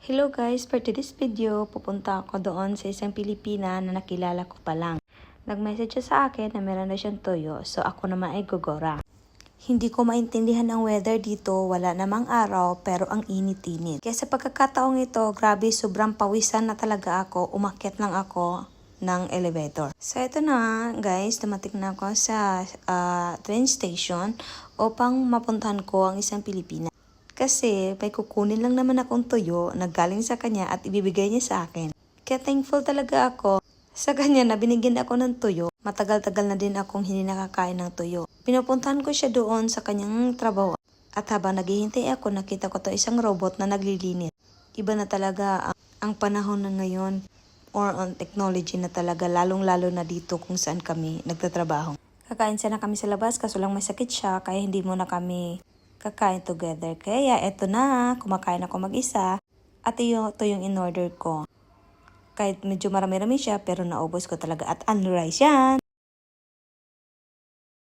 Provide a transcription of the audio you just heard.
Hello guys, for today's video, pupunta ako doon sa isang Pilipina na nakilala ko pa lang. Nag-message siya sa akin na meron na siyang toyo, so ako naman ay gogora. Hindi ko maintindihan ang weather dito, wala namang araw pero ang init-init. Kaya sa pagkakataong ito, grabe sobrang pawisan na talaga ako, umakyat lang ako ng elevator. So ito na guys, dumating na ako sa train station upang mapuntahan ko ang isang Pilipina. Kasi may kukunin lang naman akong tuyo na galing sa kanya at ibibigay niya sa akin. Kaya thankful talaga ako sa kanya na binigyan ako ng tuyo. Matagal-tagal na din akong hindi nakakain ng tuyo. Pinupuntahan ko siya doon sa kanyang trabaho. At habang naghihintay ako, nakita ko to isang robot na naglilinis. Iba na talaga ang panahon na ngayon or on technology na talaga, lalong-lalo na dito kung saan kami nagtatrabaho. Kakain sana kami sa labas kaso lang may sakit siya kaya hindi muna kami kakain together. Kaya eto na, kumakain ako mag-isa at ito yung in-order ko. Kahit medyo marami-rami siya pero naubos ko talaga at unrice yan.